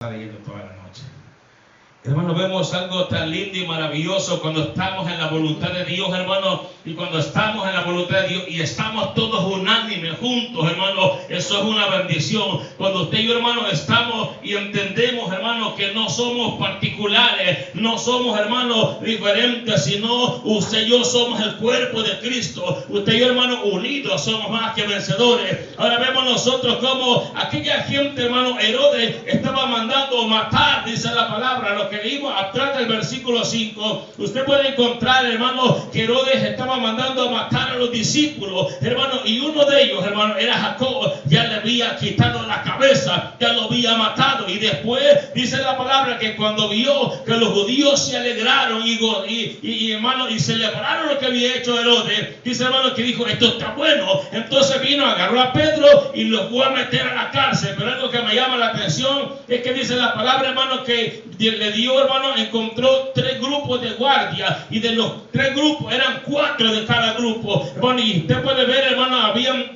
leyendo toda la noche. Hermano, vemos algo tan lindo y maravilloso cuando estamos en la voluntad de Dios, hermano, y cuando estamos en la voluntad de Dios y estamos todos unánimes, juntos, hermano, eso es una bendición. Cuando usted y yo, hermano, estamos y entendemos, hermano, que no somos particulares, no somos, hermano, diferentes, sino usted y yo somos el cuerpo de Cristo. Usted y yo, hermano, unidos somos más que vencedores. Ahora vemos nosotros como aquella gente, hermano, Herodes estaba mandando matar, dice la palabra, lo que leímos atrás del versículo 5, usted puede encontrar, hermano, que Herodes estaba mandando a matar a los discípulos, hermano, y uno de ellos, hermano, era Jacob. Ya le había quitado la cabeza, ya lo había matado, y después dice la palabra que cuando vio que los judíos se alegraron y hermano, y celebraron lo que había hecho Herodes, dice, hermano, que dijo, esto está bueno. Entonces vino, agarró a Pedro y lo fue a meter a la cárcel. Pero algo que me llama la atención es que dice la palabra, hermano, que le dio, hermano, encontró 3 grupos de guardia, y de los 3 grupos eran 4 de cada grupo, hermano, y usted puede ver, hermano, habían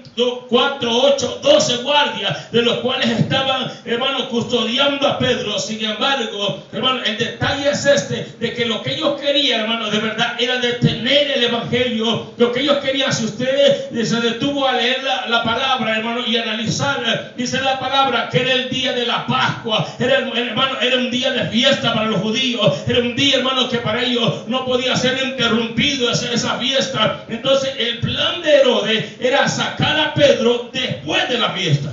4, 8, 12 guardias, de los cuales estaban, hermano, custodiando a Pedro. Sin embargo, hermano, el detalle es este, de que lo que ellos querían, hermano, de verdad era detener el evangelio. Lo que ellos querían, si usted se detuvo a leer la palabra, hermano, y analizar, dice la palabra que era el día de la Pascua, hermano, era un día de fiesta para los judíos, era un día, hermano, que para ellos no podía ser interrumpido esa fiesta. Entonces el plan de Herodes era sacar a Pedro después de la fiesta.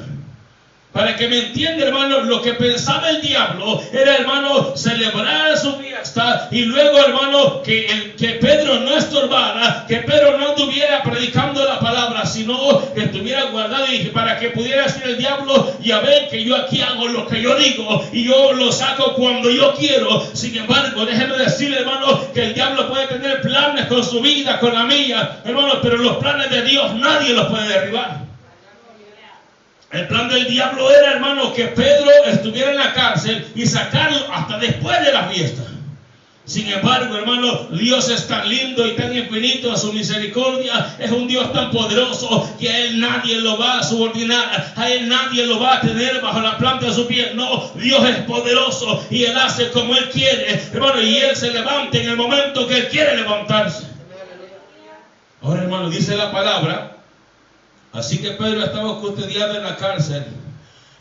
Para que me entienda, hermano, lo que pensaba el diablo era, hermano, celebrar su fiesta y luego, hermano, que Pedro no estorbara, que Pedro no estuviera predicando la palabra, sino que estuviera guardado, y para que pudiera decir el diablo, ya ven que yo aquí hago lo que yo digo y yo lo saco cuando yo quiero. Sin embargo, déjeme decirle, hermano, que el diablo puede tener planes con su vida, con la mía, hermano, pero los planes de Dios nadie los puede derribar. El plan del diablo era, hermano, que Pedro estuviera en la cárcel y sacarlo hasta después de la fiesta. Sin embargo, hermano, Dios es tan lindo y tan infinito a su misericordia. Es un Dios tan poderoso que a Él nadie lo va a subordinar. A Él nadie lo va a tener bajo la planta de su pie. No, Dios es poderoso y Él hace como Él quiere, hermano, y Él se levanta en el momento que Él quiere levantarse. Ahora, hermano, dice la palabra. Así que Pedro estaba custodiado en la cárcel.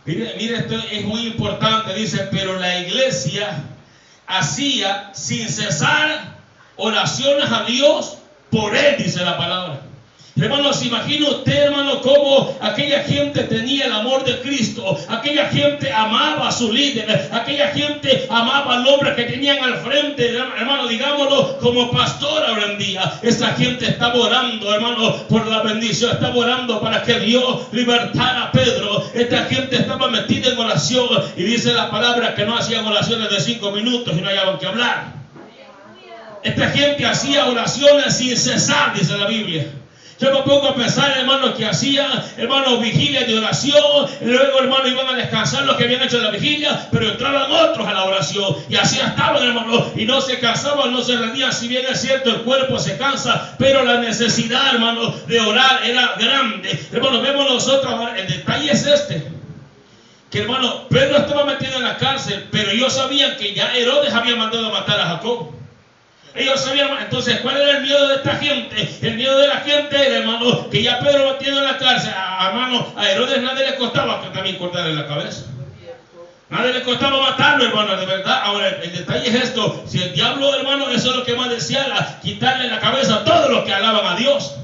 Mire, esto es muy importante. Dice, pero la iglesia hacía sin cesar oraciones a Dios por él, dice la palabra. Hermano, ¿se imagina usted, hermano, cómo aquella gente tenía el amor de Cristo? Aquella gente amaba a su líder, aquella gente amaba al hombre que tenían al frente, hermano, digámoslo, como pastor ahora en día. Esta gente estaba orando, hermano, por la bendición, estaba orando para que Dios libertara a Pedro. Esta gente estaba metida en oración, y dice la palabra que no hacían oraciones de 5 minutos y no hallaban que hablar. Esta gente hacía oraciones sin cesar, dice la Biblia. Yo me pongo a pensar, hermano, que hacían, hermano, vigilia de oración, y luego, hermano, iban a descansar los que habían hecho la vigilia, pero entraban otros a la oración, y así estaban, hermano, y no se cansaban, no se rendían. Si bien es cierto, el cuerpo se cansa, pero la necesidad, hermano, de orar era grande. Hermano, vemos nosotros, el detalle es este, que, hermano, Pedro estaba metido en la cárcel, pero ellos sabían que ya Herodes había mandado a matar a Jacob. Ellos sabían. Entonces, ¿cuál era el miedo de esta gente? El miedo de la gente era, hermano, que ya Pedro metido en la cárcel, a Herodes nadie le costaba que también cortarle la cabeza. Nadie le costaba matarlo, hermano, de verdad. Ahora, el detalle es esto. Si el diablo, hermano, eso es lo que más deseara, quitarle la cabeza a todos los que alaban a Dios.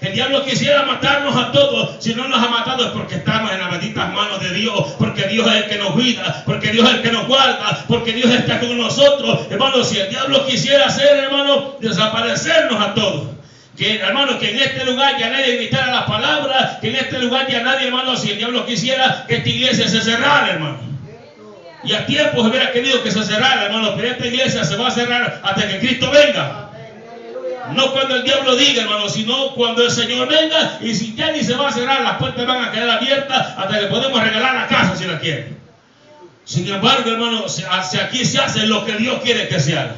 El diablo quisiera matarnos a todos. Si no nos ha matado es porque estamos en las benditas manos de Dios, porque Dios es el que nos cuida, porque Dios es el que nos guarda, porque Dios está con nosotros. Hermano, si el diablo quisiera hacer, hermano, desaparecernos a todos, que, hermano, que en este lugar ya nadie gritara las palabras, que en este lugar ya nadie, hermano, si el diablo quisiera que esta iglesia se cerrara, hermano. Y a tiempo se hubiera querido que se cerrara, hermano, pero esta iglesia se va a cerrar hasta que Cristo venga. No cuando el diablo diga, hermano, sino cuando el Señor venga. Y si ya ni se va a cerrar, las puertas van a quedar abiertas hasta que podemos regalar la casa si la quieren. Sin embargo, hermano, aquí se hace lo que Dios quiere que se haga.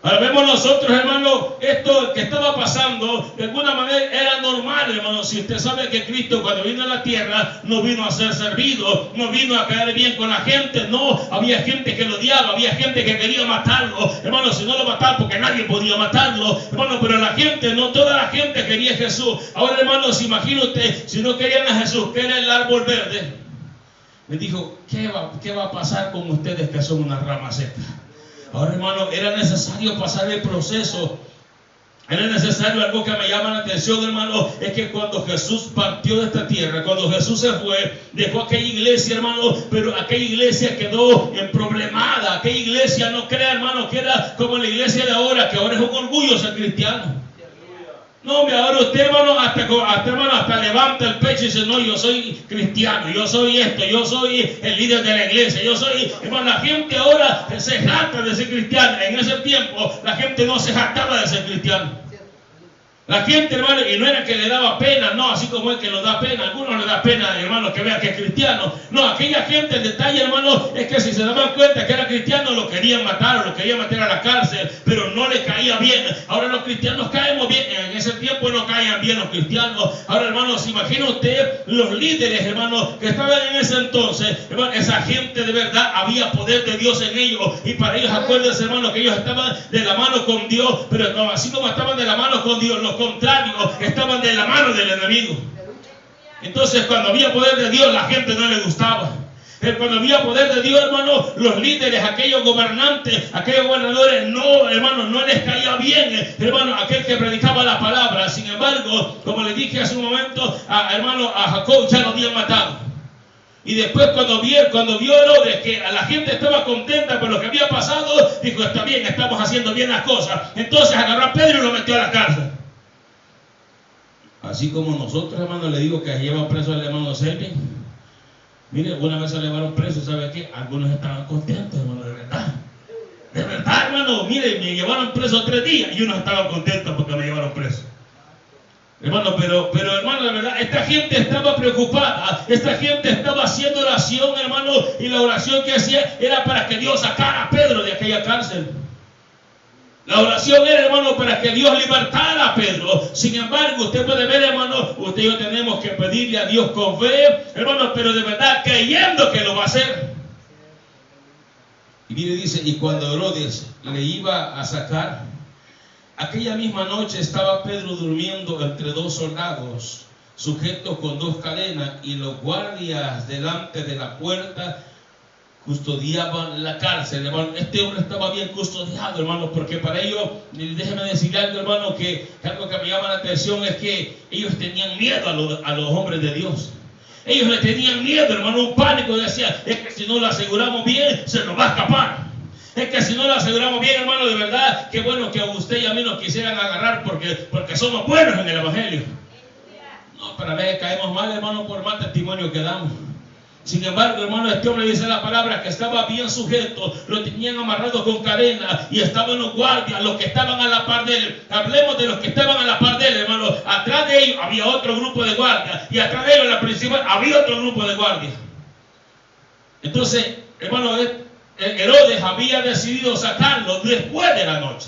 Ahora vemos nosotros, hermano, esto que estaba pasando, de alguna manera era normal, hermano. Si usted sabe que Cristo cuando vino a la tierra, no vino a ser servido, no vino a quedar bien con la gente, no, había gente que lo odiaba, había gente que quería matarlo, hermano, si no lo mataban porque nadie podía matarlo, hermano, pero la gente, no toda la gente quería a Jesús. Ahora, hermano, se imagina usted, si no querían a Jesús, que era el árbol verde, me dijo, ¿qué va a pasar con ustedes que son unas ramas secas? Ahora, hermano, era necesario pasar el proceso. Era necesario, algo que me llama la atención, hermano, es que cuando Jesús partió de esta tierra, cuando Jesús se fue, dejó aquella iglesia, hermano, pero aquella iglesia quedó problemada. Aquella iglesia, no crea, hermano, que era como la iglesia de ahora, que ahora es un orgullo ser cristiano. No, ahora usted, hermano, hasta levanta el pecho y dice, no, yo soy cristiano, yo soy esto, yo soy el líder de la iglesia, yo soy, hermano, la gente ahora se jacta de ser cristiana. En ese tiempo, la gente no se jactaba de ser cristiano. La gente, hermano, y no era que le daba pena, no, así como es que nos da pena, a algunos le da pena, hermano, que vea que es cristiano. No, aquella gente, el detalle, hermano, es que si se daban cuenta que era cristiano, lo querían matar, o lo querían meter a la cárcel, pero no le caía bien. Ahora los cristianos caemos bien, en ese tiempo no caían bien los cristianos. Ahora, hermano, se imagina usted los líderes, hermano, que estaban en ese entonces, hermano, esa gente de verdad, había poder de Dios en ellos, y para ellos, acuérdense, hermano, que ellos estaban de la mano con Dios, pero así como estaban de la mano con Dios, los contrarios estaban de la mano del enemigo. Entonces, cuando había poder de Dios, la gente no le gustaba. Cuando había poder de Dios, hermano, los líderes, aquellos gobernantes, aquellos gobernadores, no, hermano, no les caía bien, hermano, aquel que predicaba la palabra. Sin embargo, como le dije hace un momento, hermano, a Jacob ya lo habían matado. Y después cuando vio Herodes que la gente estaba contenta por lo que había pasado, dijo, está bien, estamos haciendo bien las cosas. Entonces agarró a Pedro y lo metió a la cárcel. Así como nosotros, hermano, le digo que llevan preso al hermano Selvin. Mire, una vez se le llevaron preso, ¿sabe qué? Algunos estaban contentos, hermano, de verdad. De verdad, hermano, mire, me llevaron preso 3 días y unos estaban contentos porque me llevaron preso. Hermano, pero hermano, de verdad, esta gente estaba preocupada, esta gente estaba haciendo oración, hermano, y la oración que hacía era para que Dios sacara a Pedro de aquella cárcel. La oración era, hermano, para que Dios libertara a Pedro. Sin embargo, usted puede ver, hermano, usted y yo tenemos que pedirle a Dios con fe, hermano, pero de verdad creyendo que lo va a hacer. Y mire, dice, y cuando Herodes le iba a sacar, aquella misma noche estaba Pedro durmiendo entre 2 soldados, sujetos con 2 cadenas, y los guardias delante de la puerta custodiaban la cárcel, hermano. Este hombre estaba bien custodiado, hermano, porque para ellos, déjeme decir algo, hermano, que algo que me llama la atención es que ellos tenían miedo a los hombres de Dios. Ellos le tenían miedo, hermano, un pánico. Decían, es que si no lo aseguramos bien, se nos va a escapar. Es que si no lo aseguramos bien, hermano, de verdad, que bueno que a usted y a mí nos quisieran agarrar porque somos buenos en el Evangelio. No, para ver que caemos mal, hermano, por mal testimonio que damos. Sin embargo, hermano, este hombre dice la palabra que estaba bien sujeto, lo tenían amarrado con cadenas y estaban los guardias, los que estaban a la par de él. Hablemos de los que estaban a la par de él, hermano. Atrás de ellos había otro grupo de guardias y atrás de ellos, en la principal, había otro grupo de guardias. Entonces, hermano, Herodes había decidido sacarlo después de la noche.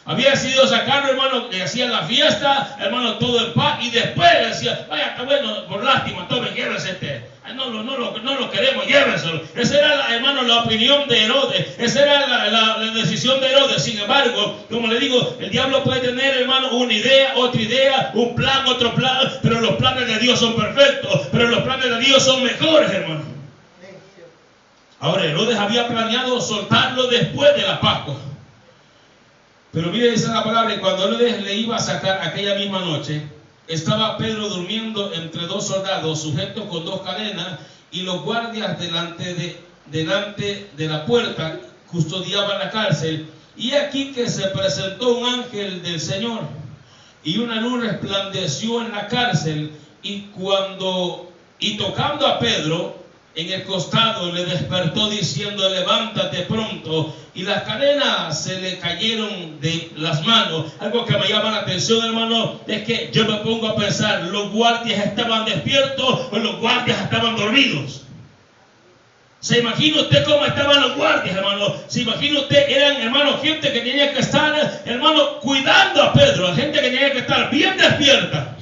Había decidido sacarlo, hermano, le hacían la fiesta, hermano, todo en paz, y después le decía, vaya, está bueno, por lástima, tome, llévese este. No lo queremos, lléveselo. Esa era, hermano, la opinión de Herodes. Esa era la decisión de Herodes. Sin embargo, como le digo, el diablo puede tener, hermano, una idea, otra idea, un plan, otro plan, pero los planes de Dios son perfectos, pero los planes de Dios son mejores, hermano. Ahora, Herodes había planeado soltarlo después de la Pascua. Pero mire, dice la palabra, y cuando Herodes le iba a sacar aquella misma noche, estaba Pedro durmiendo entre 2 soldados, sujetos con 2 cadenas, y los guardias delante de la puerta custodiaban la cárcel. Y aquí que se presentó un ángel del Señor, y una luz resplandeció en la cárcel, y tocando a Pedro en el costado, le despertó diciendo, levántate pronto. Y las cadenas se le cayeron de las manos. Algo que me llama la atención, hermano, es que yo me pongo a pensar, ¿los guardias estaban despiertos o los guardias estaban dormidos? ¿Se imagina usted cómo estaban los guardias, hermano? ¿Se imagina usted? Eran, hermano, gente que tenía que estar, hermano, cuidando a Pedro. Gente que tenía que estar bien despierta.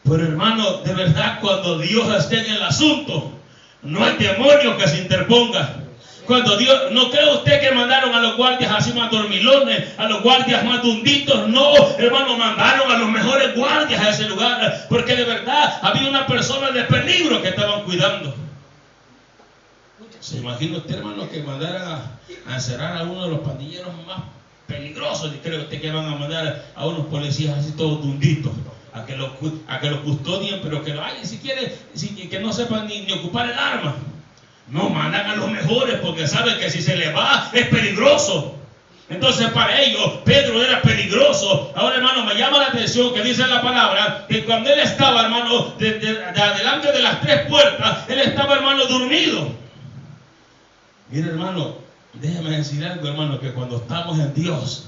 Pero, hermano, de verdad, cuando Dios esté en el asunto, no hay demonio que se interponga. Cuando Dios, no cree usted que mandaron a los guardias así más dormilones, a los guardias más dunditos. No, hermano, mandaron a los mejores guardias a ese lugar. Porque de verdad había una persona de peligro que estaban cuidando. ¿Se imagina usted, hermano, que mandaran a encerrar a uno de los pandilleros más peligrosos? Y cree usted que van a mandar a unos policías así todos dunditos a que los custodien, pero que si quiere, que no sepan ni ocupar el arma. No, mandan a los mejores porque saben que si se le va es peligroso. Entonces para ellos Pedro era peligroso. Ahora, hermano, me llama la atención que dice la palabra que cuando él estaba, hermano, de adelante de las 3 puertas, él estaba, hermano, dormido. Mira, hermano, déjeme decir algo, hermano, que cuando estamos en Dios,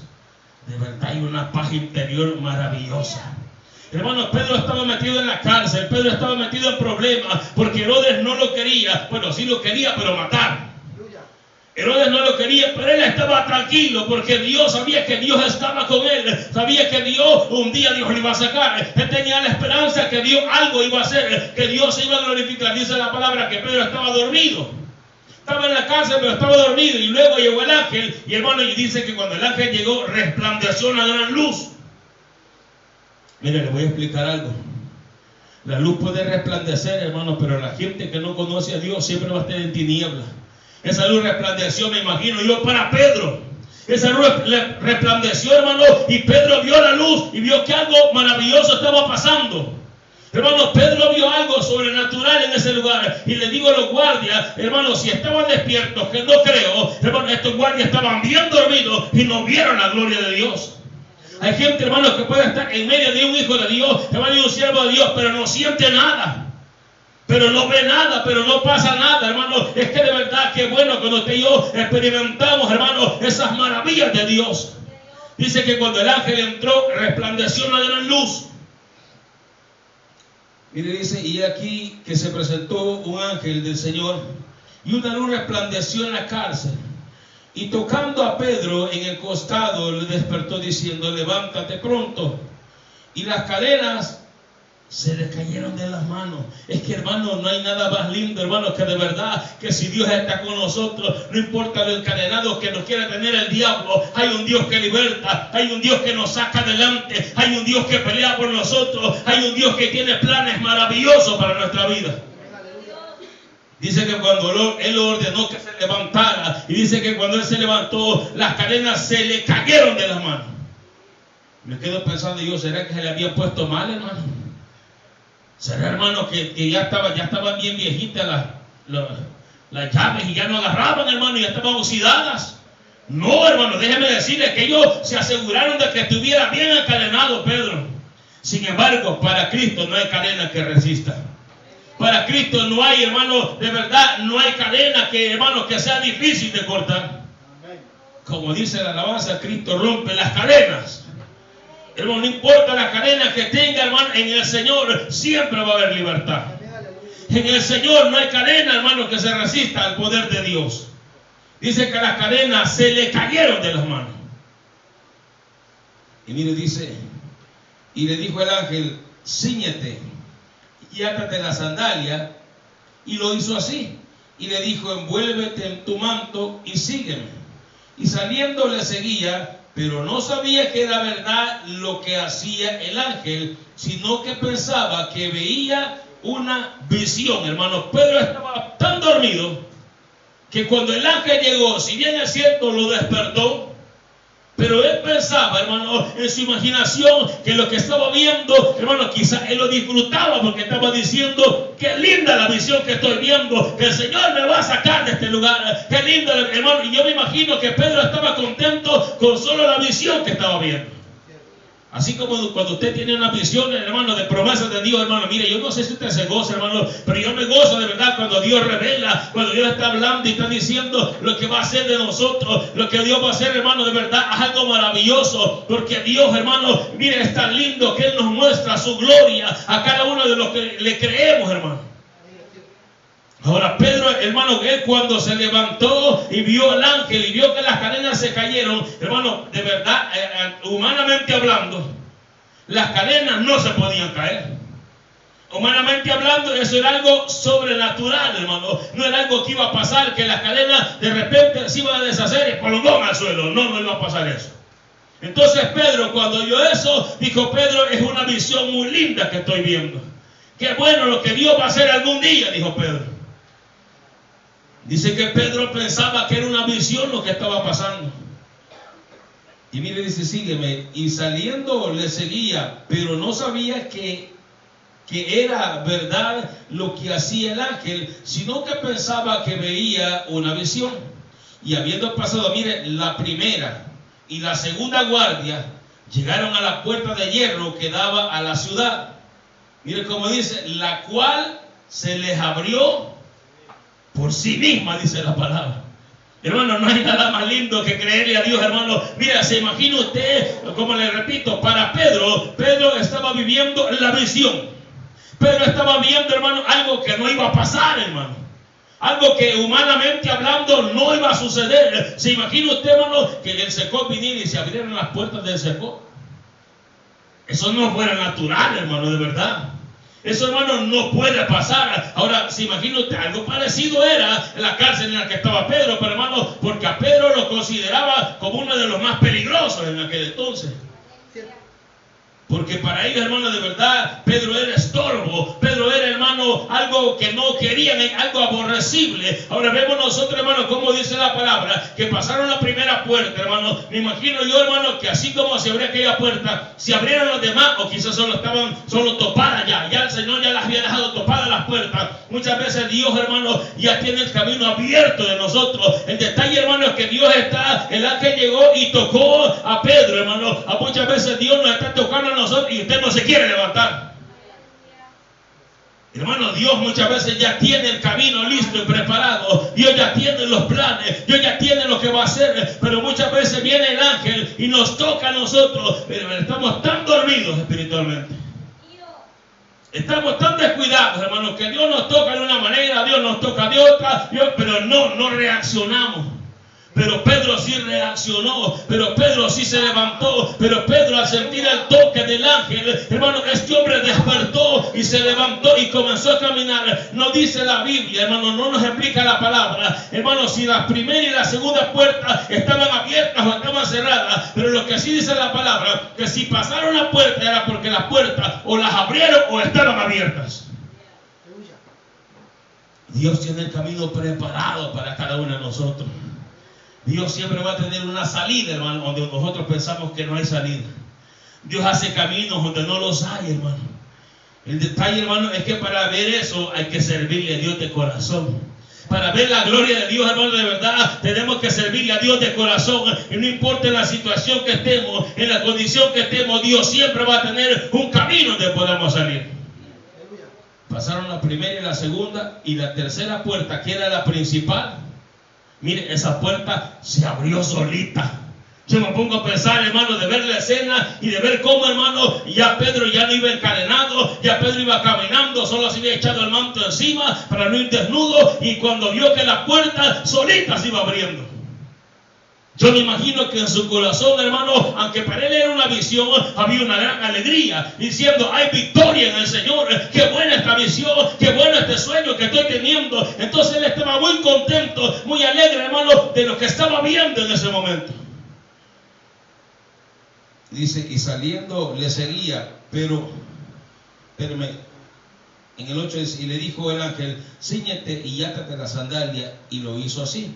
de verdad hay una paz interior maravillosa. Hermano, Pedro estaba metido en la cárcel, Pedro estaba metido en problemas, porque Herodes no lo quería. Bueno, sí lo quería, pero matar. Herodes no lo quería, pero él estaba tranquilo, porque Dios sabía que Dios estaba con él. Sabía que Dios, un día Dios le iba a sacar. Él tenía la esperanza que Dios algo iba a hacer, que Dios se iba a glorificar. Dice la palabra que Pedro estaba dormido. Estaba en la cárcel, pero estaba dormido. Y luego llegó el ángel. Y hermano, y dice que cuando el ángel llegó, resplandeció una gran luz. Mire, le voy a explicar algo. La luz puede resplandecer, hermano, pero la gente que no conoce a Dios siempre va a estar en tinieblas. Esa luz resplandeció, me imagino yo, para Pedro. Esa luz resplandeció, hermano, y Pedro vio la luz y vio que algo maravilloso estaba pasando. Hermano, Pedro vio algo sobrenatural en ese lugar. Y le digo a los guardias, hermano, si estaban despiertos, que no creo, hermano, estos guardias estaban bien dormidos y no vieron la gloria de Dios. Hay gente, hermano, que puede estar en medio de un hijo de Dios, hermano, y un siervo de Dios, pero no siente nada. Pero no ve nada, pero no pasa nada, hermano. Es que de verdad que bueno cuando usted y yo experimentamos, hermano, esas maravillas de Dios. Dice que cuando el ángel entró, resplandeció una gran luz. Mire, dice, y aquí que se presentó un ángel del Señor, y una luz resplandeció en la cárcel. Y tocando a Pedro en el costado, le despertó diciendo, levántate pronto. Y las cadenas se le cayeron de las manos. Es que, hermano, no hay nada más lindo, hermano, que de verdad que si Dios está con nosotros, no importa lo encadenado que nos quiera tener el diablo, hay un Dios que liberta, hay un Dios que nos saca adelante, hay un Dios que pelea por nosotros, hay un Dios que tiene planes maravillosos para nuestra vida. Dice que cuando Él ordenó que se levantara, y dice que cuando Él se levantó, las cadenas se le cayeron de las manos. Me quedo pensando yo, ¿será que se le había puesto mal, hermano? ¿Será, hermano, que ya estaban bien viejitas las llaves y ya no agarraban, hermano, y ya estaban oxidadas? No, hermano, déjeme decirle que ellos se aseguraron de que estuviera bien encadenado Pedro. Sin embargo, para Cristo no hay cadena que resista. Para Cristo no hay, hermano, de verdad, no hay cadena que, hermano, que sea difícil de cortar. Como dice la alabanza, Cristo rompe las cadenas. Hermano, no importa la cadena que tenga, hermano, en el Señor siempre va a haber libertad. En el Señor no hay cadena, hermano, que se resista al poder de Dios. Dice que las cadenas se le cayeron de las manos. Y mire, dice, y le dijo el ángel, cíñete y átate la sandalia, y lo hizo así. Y le dijo, envuélvete en tu manto y sígueme. Y saliendo le seguía, pero no sabía que era verdad lo que hacía el ángel, sino que pensaba que veía una visión. Hermano, Pedro estaba tan dormido que cuando el ángel llegó, si bien es cierto, lo despertó, pero él pensaba, hermano, en su imaginación, que lo que estaba viendo, hermano, quizás él lo disfrutaba porque estaba diciendo, qué linda la visión que estoy viendo, que el Señor me va a sacar de este lugar, qué linda, hermano. Y yo me imagino que Pedro estaba contento con solo la visión que estaba viendo. Así como cuando usted tiene una visión, hermano, de promesas de Dios, hermano, mire, yo no sé si usted se goza, hermano, pero yo me gozo de verdad cuando Dios revela, cuando Dios está hablando y está diciendo lo que va a hacer de nosotros, lo que Dios va a hacer, hermano, de verdad es algo maravilloso, porque Dios, hermano, mire, es tan lindo que Él nos muestra su gloria a cada uno de los que le creemos, hermano. Ahora Pedro, hermano, él cuando se levantó y vio al ángel y vio que las cadenas se cayeron, hermano, de verdad, humanamente hablando, las cadenas no se podían caer. Humanamente hablando, eso era algo sobrenatural, hermano. No era algo que iba a pasar, que las cadenas de repente se iban a deshacer y colgó al suelo. No iba a pasar eso. Entonces Pedro, cuando oyó eso, dijo: Pedro, es una visión muy linda que estoy viendo. Qué bueno lo que Dios va a hacer algún día, dijo Pedro. Dice que Pedro pensaba que era una visión lo que estaba pasando. Y mire, dice, sígueme. Y saliendo le seguía, pero no sabía que era verdad lo que hacía el ángel, sino que pensaba que veía una visión. Y habiendo pasado, mire, la primera y la segunda guardia, llegaron a la puerta de hierro que daba a la ciudad. Mire cómo dice, la cual se les abrió por sí misma, dice la palabra. Hermano, no hay nada más lindo que creerle a Dios, hermano. Mira, se imagina usted, como le repito, para Pedro estaba viviendo la visión. Pedro estaba viendo, hermano, algo que no iba a pasar, hermano. Algo que humanamente hablando no iba a suceder. ¿Se imagina usted, hermano, que el Secot viniera y se abrieran las puertas del Secot? Eso no fuera natural, hermano, de verdad. Eso, hermano, no puede pasar. Ahora, ¿se imagina usted? Algo parecido era en la cárcel en la que estaba Pedro, pero hermano, porque a Pedro lo consideraba como uno de los más peligrosos en aquel entonces. Porque para ellos, hermano, de verdad, Pedro era estorbo. Pedro era, hermano, algo que no querían, algo aborrecible. Ahora vemos nosotros, hermano, como dice la palabra, que pasaron la primera puerta, hermano. Me imagino yo, hermano, que así como se abrió aquella puerta, se abrieron las demás, o quizás solo topadas ya. Ya el Señor ya las había dejado topadas las puertas. Muchas veces Dios, hermano, ya tiene el camino abierto de nosotros. El detalle, hermano, es que Dios está, el ángel llegó y tocó a Pedro, hermano. A muchas veces Dios nos está tocando a nosotros y usted no se quiere levantar. Hermano, Dios muchas veces ya tiene el camino listo y preparado. Dios ya tiene los planes. Dios ya tiene lo que va a hacer. Pero muchas veces viene el ángel y nos toca a nosotros. Pero estamos tan dormidos espiritualmente. Estamos tan descuidados, hermano, que Dios nos toca de una manera, Dios nos toca de otra, pero no reaccionamos. Pero Pedro sí reaccionó, pero Pedro sí se levantó, pero Pedro al sentir el toque del ángel, hermano, este hombre despertó y se levantó y comenzó a caminar. No dice la Biblia, hermano, no nos explica la palabra, hermano, si la primera y la segunda puerta estaban abiertas o estaban cerradas, pero lo que sí dice la palabra, que si pasaron la puerta era porque las puertas o las abrieron o estaban abiertas. Dios tiene el camino preparado para cada uno de nosotros. Dios siempre va a tener una salida, hermano, donde nosotros pensamos que no hay salida. Dios hace caminos donde no los hay, hermano. El detalle, hermano, es que para ver eso hay que servirle a Dios de corazón. Para ver la gloria de Dios, hermano, de verdad, tenemos que servirle a Dios de corazón. Y no importa en la situación que estemos, en la condición que estemos, Dios siempre va a tener un camino donde podamos salir. Pasaron la primera y la segunda y la tercera puerta, que era la principal. Mire, esa puerta se abrió solita. Yo me pongo a pensar, hermano, de ver la escena y de ver cómo, hermano, ya Pedro ya no iba encadenado, ya Pedro iba caminando, solo se había echado el manto encima para no ir desnudo, y cuando vio que la puerta solita se iba abriendo. Yo me imagino que en su corazón, hermano, aunque para él era una visión, había una gran alegría, diciendo: hay victoria en el Señor, qué buena esta visión, qué bueno este sueño que estoy teniendo. Entonces él estaba muy contento, muy alegre, hermano, de lo que estaba viendo en ese momento. Dice, y saliendo le seguía, pero en el 8 dice, y le dijo el ángel: cíñete y átate la sandalia, y lo hizo así.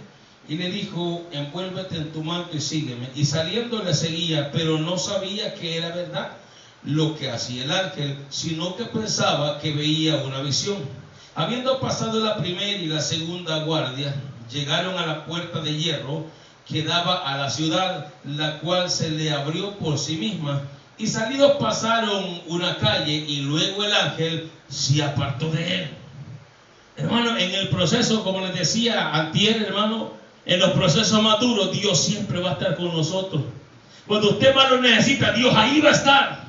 Y le dijo: envuélvete en tu manto y sígueme. Y saliendo le seguía, pero no sabía que era verdad lo que hacía el ángel, sino que pensaba que veía una visión. Habiendo pasado la primera y la segunda guardia, llegaron a la puerta de hierro que daba a la ciudad, la cual se le abrió por sí misma. Y salidos pasaron una calle, y luego el ángel se apartó de él. Hermano, en el proceso, como les decía antier, hermano, en los procesos maduros, Dios siempre va a estar con nosotros. Cuando usted más lo necesita, Dios ahí va a estar.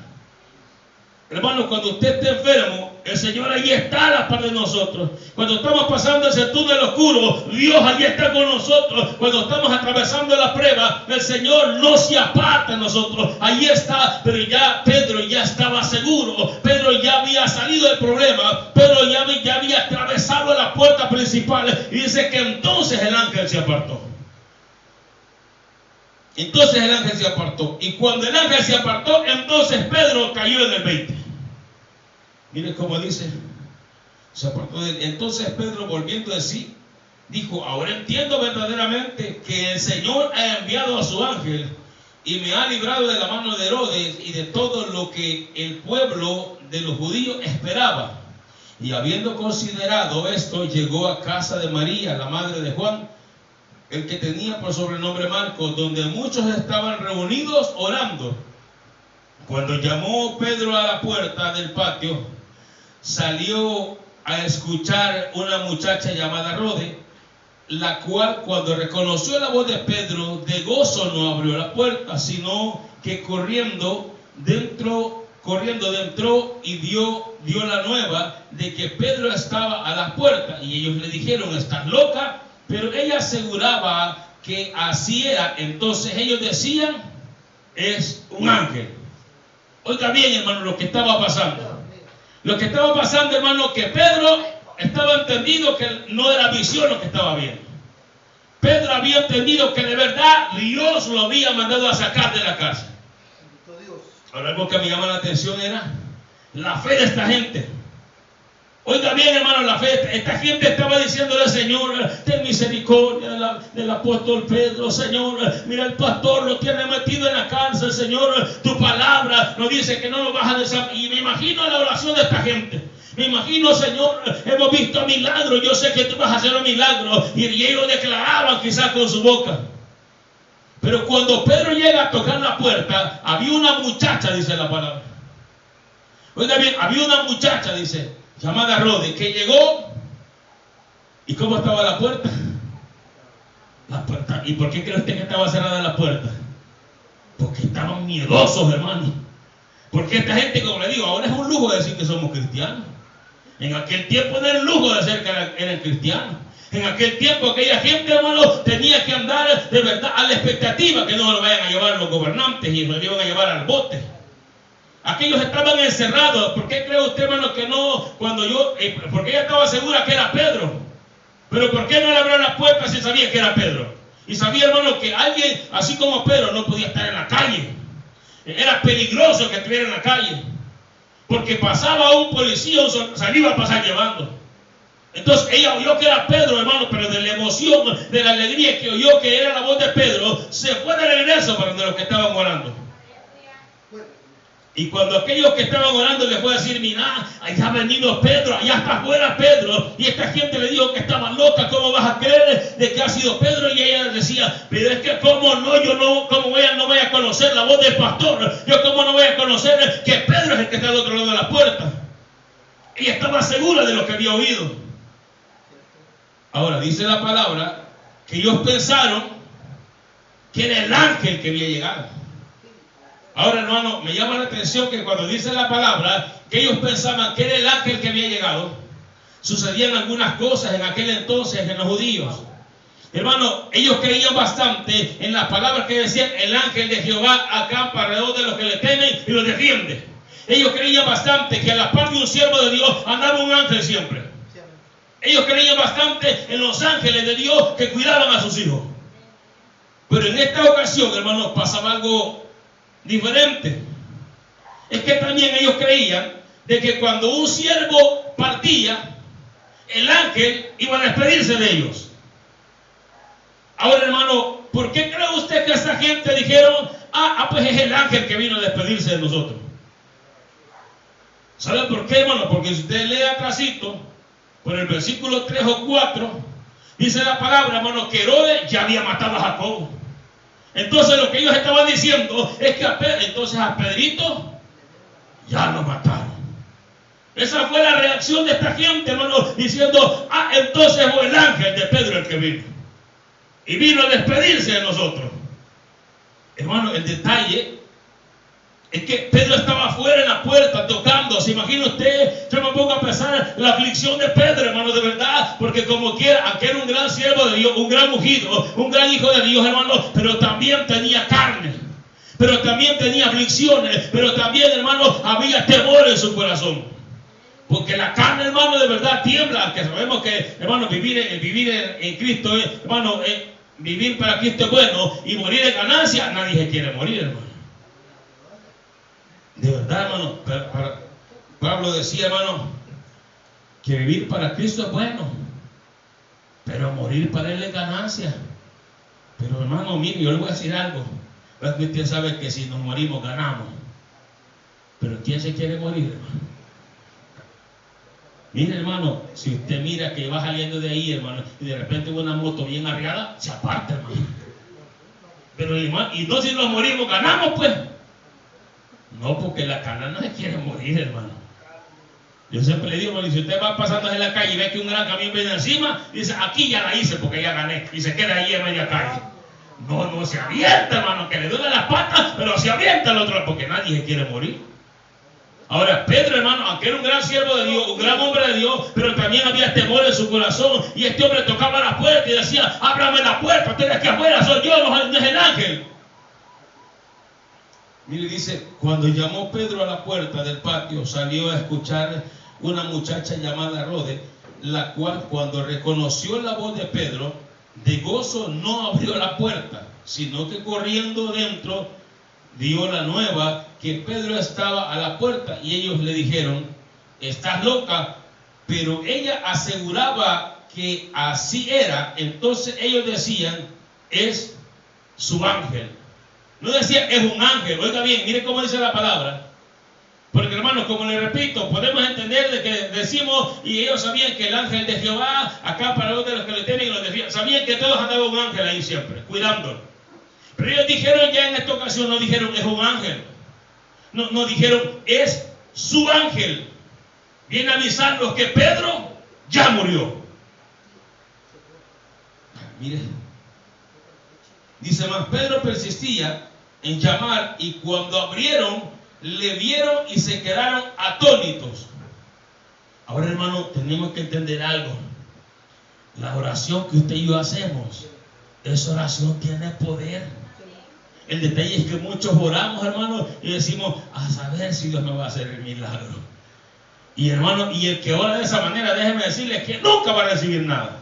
Hermano, cuando usted esté enfermo, el Señor allí está a la par de nosotros. Cuando estamos pasando ese túnel oscuro, Dios allí está con nosotros. Cuando estamos atravesando la prueba, el Señor no se aparta de nosotros. Allí está, pero ya Pedro ya estaba seguro. Pedro ya había salido del problema. Pedro ya había atravesado la puerta principal. Y dice que entonces el ángel se apartó. Entonces el ángel se apartó. Y cuando el ángel se apartó, entonces Pedro cayó en el 20. Mire cómo dice. Se apartó de él. Entonces Pedro, volviendo de sí, dijo: ahora entiendo verdaderamente que el Señor ha enviado a su ángel y me ha librado de la mano de Herodes y de todo lo que el pueblo de los judíos esperaba. Y habiendo considerado esto, llegó a casa de María, la madre de Juan, el que tenía por sobrenombre Marcos, donde muchos estaban reunidos orando. Cuando llamó Pedro a la puerta del patio, salió a escuchar una muchacha llamada Rode, la cual, cuando reconoció la voz de Pedro, de gozo no abrió la puerta, sino que corriendo dentro y dio la nueva de que Pedro estaba a la puerta. Y ellos le dijeron: estás loca. Pero ella aseguraba que así era. Entonces ellos decían: es un ángel. Oiga bien, hermano, lo que estaba pasando. Lo que estaba pasando, hermano, que Pedro estaba entendido que no era visión lo que estaba viendo. Pedro había entendido que de verdad Dios lo había mandado a sacar de la casa. Ahora, algo que me llama la atención era la fe de esta gente. Oiga bien, hermano, la fe. Esta gente estaba diciéndole: Señor, ten misericordia del apóstol Pedro. Señor, mira, el pastor lo tiene metido en la cárcel. Señor, tu palabra nos dice que no lo vas a desamparar. Y me imagino la oración de esta gente. Me imagino: Señor, hemos visto milagros, yo sé que tú vas a hacer un milagro. Y ellos declaraban quizás con su boca. Pero cuando Pedro llega a tocar la puerta, había una muchacha, dice la palabra. Oiga bien, había una muchacha, dice, llamada Rode, que llegó. ¿Y cómo estaba la puerta? La puerta. ¿Y por qué cree usted que estaba cerrada la puerta? Porque estaban miedosos, hermano. Porque esta gente, como le digo, ahora es un lujo decir que somos cristianos. En aquel tiempo no era un lujo decir que eran cristianos. En aquel tiempo aquella gente, hermano, tenía que andar de verdad a la expectativa que no lo vayan a llevar los gobernantes y lo iban a llevar al bote. Aquellos estaban encerrados. ¿Por qué cree usted, hermano, que no? Porque ella estaba segura que era Pedro. Pero ¿por qué no le abrió la puerta si sabía que era Pedro? Y sabía, hermano, que alguien así como Pedro no podía estar en la calle. Era peligroso que estuviera en la calle. Porque pasaba un policía, se iba a pasar llevando. Entonces ella oyó que era Pedro, hermano, pero de la emoción, de la alegría que oyó que era la voz de Pedro, se fue de regreso para donde los que estaban orando. Y cuando aquellos que estaban orando les fue a decir: mira, allá ha venido Pedro, allá está afuera Pedro. Y esta gente le dijo que estaba loca: ¿cómo vas a creer de que ha sido Pedro? Y ella decía: pero es que cómo no, yo no, cómo ella no voy a conocer la voz del pastor, yo cómo no voy a conocer que Pedro es el que está al otro lado de la puerta. Ella estaba segura de lo que había oído. Ahora dice la palabra que ellos pensaron que era el ángel que había llegado. Ahora, hermano, me llama la atención que cuando dice la palabra que ellos pensaban que era el ángel que había llegado, sucedían algunas cosas en aquel entonces en los judíos. Hermano, ellos creían bastante en las palabras que decían: el ángel de Jehová acampa alrededor de los que le temen y los defiende. Ellos creían bastante que a la par de un siervo de Dios andaba un ángel siempre. Ellos creían bastante en los ángeles de Dios que cuidaban a sus hijos. Pero en esta ocasión, hermanos, pasaba algo diferente. Es que también ellos creían de que cuando un siervo partía, el ángel iba a despedirse de ellos. Ahora, hermano, ¿por qué cree usted que esta gente dijeron: pues es el ángel que vino a despedirse de nosotros? ¿Sabe por qué, hermano? Porque si usted lee atrásito, por el versículo 3 o 4, dice la palabra, hermano, que Herodes ya había matado a Jacobo. Entonces lo que ellos estaban diciendo es que entonces a Pedrito ya lo mataron. Esa fue la reacción de esta gente, hermano, diciendo: entonces fue el ángel de Pedro el que vino. Y vino a despedirse de nosotros. Hermano, el detalle Es que Pedro estaba afuera en la puerta tocando. ¿Se imagina usted? Yo me pongo a pensar la aflicción de Pedro, hermano, de verdad. Porque como quiera, aquel era un gran siervo de Dios, un gran ungido, un gran hijo de Dios, hermano. Pero también tenía carne. Pero también tenía aflicciones. Pero también, hermano, había temor en su corazón. Porque la carne, hermano, de verdad tiembla. Que sabemos que, hermano, vivir en Cristo, hermano, vivir para Cristo es bueno. Y morir es ganancia. Nadie se quiere morir, hermano. De verdad, hermano, Pablo decía, hermano, que vivir para Cristo es bueno, pero morir para Él es ganancia. Pero, hermano, mire, yo le voy a decir algo. Es que usted sabe que si nos morimos, ganamos. Pero ¿quién se quiere morir, hermano? Mire, hermano, si usted mira que va saliendo de ahí, hermano, y de repente ve una moto bien arriada, se aparta, hermano. Pero, hermano, y no, si nos morimos, ganamos, pues. No, porque la carne no se quiere morir, hermano. Yo siempre le digo, hermano, si usted va pasando en la calle y ve que un gran camión viene encima, dice, aquí ya la hice porque ya gané, y se queda ahí en media calle. No se avienta, hermano, que le duele las patas, pero se avienta al otro lado, porque nadie se quiere morir. Ahora, Pedro, hermano, aunque era un gran siervo de Dios, un gran hombre de Dios, pero también había temor en su corazón, y este hombre tocaba la puerta y decía, ábrame la puerta, usted aquí afuera soy yo, no es el ángel. Mire, dice, cuando llamó Pedro a la puerta del patio, salió a escuchar una muchacha llamada Rode, la cual cuando reconoció la voz de Pedro, de gozo no abrió la puerta, sino que corriendo dentro dio la nueva que Pedro estaba a la puerta, y ellos le dijeron, estás loca, pero ella aseguraba que así era. Entonces ellos decían, es su ángel. No decía, es un ángel. Oiga bien, mire cómo dice la palabra. Porque, hermanos, como les repito, podemos entender de que decimos, y ellos sabían que el ángel de Jehová, acá para los de los que le temen y los decían, sabían que todos andaban un ángel ahí siempre, cuidándolo. Pero ellos dijeron ya en esta ocasión, no dijeron, es un ángel. No dijeron, es su ángel. Viene a avisarnos que Pedro ya murió. Mire. Dice, más Pedro persistía en llamar, y cuando abrieron, le vieron y se quedaron atónitos. Ahora, hermano, tenemos que entender algo. La oración que usted y yo hacemos, esa oración tiene poder. El detalle es que muchos oramos, hermano, y decimos, a saber si Dios me va a hacer el milagro. Y, hermano, y el que ora de esa manera, déjeme decirle que nunca va a recibir nada.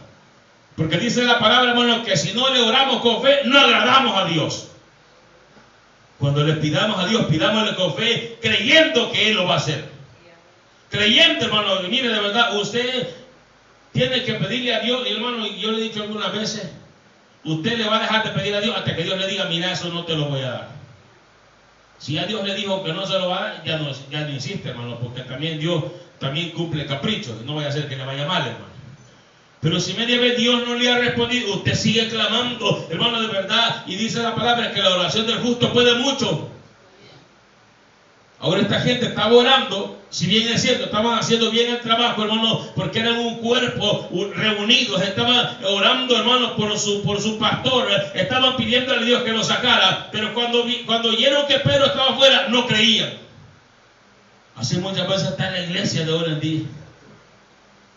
Porque dice la palabra, hermano, que si no le oramos con fe, no agradamos a Dios. Cuando le pidamos a Dios, pidámosle con fe, creyendo que Él lo va a hacer. Creyente, hermano, mire, de verdad, usted tiene que pedirle a Dios, y hermano, yo le he dicho algunas veces, usted le va a dejar de pedir a Dios hasta que Dios le diga, mira, eso no te lo voy a dar. Si a Dios le dijo que no se lo va a dar, ya no insiste, hermano, porque también Dios también cumple caprichos, no vaya a ser que le vaya mal, hermano. Pero si media vez Dios no le ha respondido, usted sigue clamando, hermano, de verdad, y dice la palabra que la oración del justo puede mucho. Ahora esta gente estaba orando, si bien es cierto, estaban haciendo bien el trabajo, hermano, porque eran un cuerpo reunidos, estaban orando, hermano, por su pastor, estaban pidiéndole a Dios que lo sacara, pero cuando oyeron que Pedro estaba afuera, no creían. Así muchas veces está en la iglesia de hoy en día.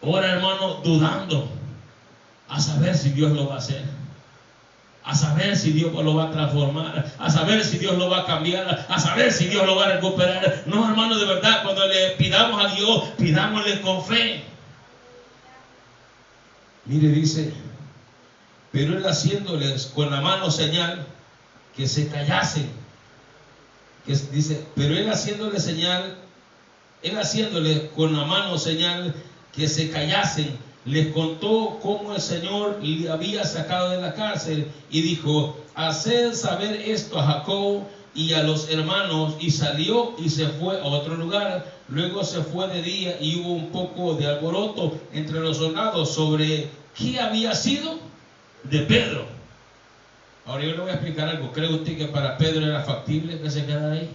Ora, hermano, dudando, a saber si Dios lo va a hacer, a saber si Dios lo va a transformar, a saber si Dios lo va a cambiar, a saber si Dios lo va a recuperar. No, hermano, de verdad, cuando le pidamos a Dios, pidámosle con fe. Mire, dice, pero él haciéndoles con la mano señal que se callasen. Dice, pero él haciéndole con la mano señal que se callasen, les contó cómo el Señor le había sacado de la cárcel y dijo, haced saber esto a Jacob y a los hermanos, y salió y se fue a otro lugar. Luego se fue de día y hubo un poco de alboroto entre los soldados sobre qué había sido de Pedro. Ahora yo le voy a explicar algo. ¿Cree usted que para Pedro era factible que se quedara ahí?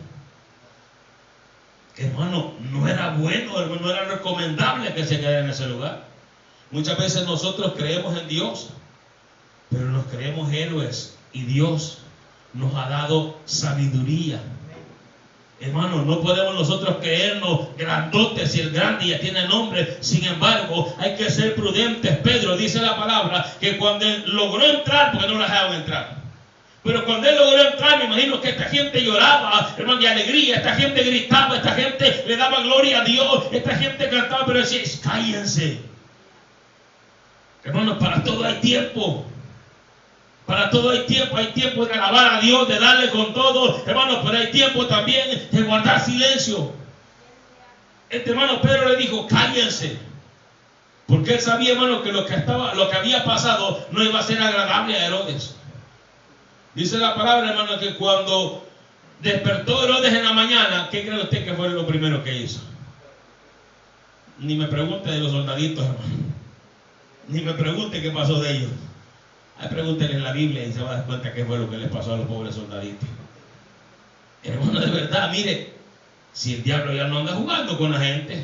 Hermano, no era bueno, hermano, no era recomendable que se quedara en ese lugar. Muchas veces nosotros creemos en Dios, pero nos creemos héroes, y Dios nos ha dado sabiduría. Hermano, no podemos nosotros creernos grandotes si el grande ya tiene nombre. Sin embargo, hay que ser prudentes. Pedro dice la palabra que cuando él logró entrar, porque no lo dejaron entrar, pero cuando él logró entrar, me imagino que esta gente lloraba, hermano, de alegría. Esta gente gritaba, esta gente le daba gloria a Dios, esta gente cantaba, pero decía, cállense. Hermano, para todo hay tiempo. Para todo hay tiempo de alabar a Dios, de darle con todo, hermano, pero hay tiempo también de guardar silencio. Este hermano Pedro le dijo, cállense, porque él sabía, hermano, que lo que había pasado no iba a ser agradable a Herodes. Dice la palabra, hermano, que cuando despertó Herodes en la mañana, ¿qué cree usted que fue lo primero que hizo? Ni me pregunte de los soldaditos, hermano, ni me pregunte qué pasó de ellos. Pregúntenle en la Biblia y se va a dar cuenta qué fue lo que les pasó a los pobres soldaditos. Hermano, de verdad, mire, si el diablo ya no anda jugando con la gente,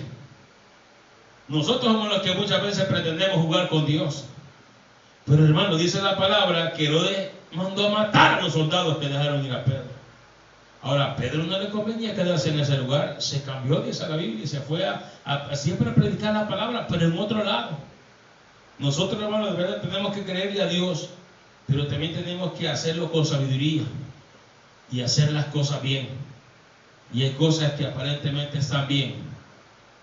nosotros somos los que muchas veces pretendemos jugar con Dios. Pero hermano, dice la palabra que Herodes mandó a matar a los soldados que dejaron ir a Pedro. Ahora, a Pedro no le convenía quedarse en ese lugar, se cambió, dice la Biblia, y se fue a siempre a predicar la palabra, pero en otro lado. Nosotros, hermanos, de verdad tenemos que creerle a Dios, pero también tenemos que hacerlo con sabiduría y hacer las cosas bien. Y hay cosas que aparentemente están bien,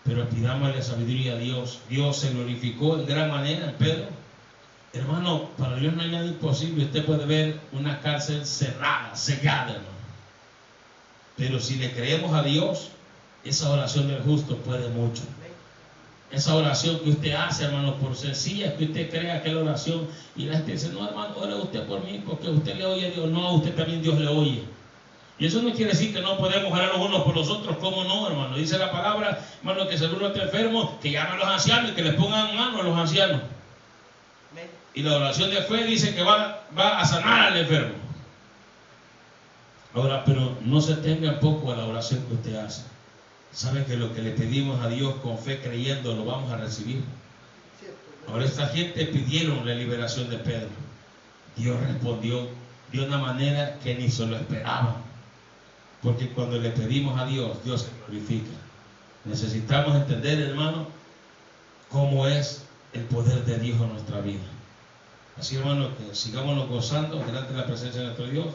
pero pidámosle sabiduría a Dios. Dios se glorificó en gran manera en Pedro. Hermano, para Dios no hay nada imposible. Usted puede ver una cárcel cerrada, sellada, hermano. Pero si le creemos a Dios, esa oración del justo puede mucho. Esa oración que usted hace, hermano, por sencilla que usted crea que es la oración, y la gente dice, no, hermano, ore usted por mí, porque usted le oye a Dios. No, a usted también Dios le oye. Y eso no quiere decir que no podemos orar los unos por los otros. ¿Cómo no, hermano? Dice la palabra, hermano, que si alguno está enfermo, que llame a los ancianos y que les pongan mano a los ancianos. Y la oración de fe dice que va a sanar al enfermo. Ahora, pero no se tenga poco a la oración que usted hace. Sabe que lo que le pedimos a Dios con fe creyendo lo vamos a recibir. Ahora esta gente pidieron la liberación de Pedro. Dios respondió de una manera que ni se lo esperaban. Porque cuando le pedimos a Dios, Dios se glorifica. Necesitamos entender, hermano, cómo es el poder de Dios en nuestra vida. Así, hermano, que sigámonos gozando delante de la presencia de nuestro Dios.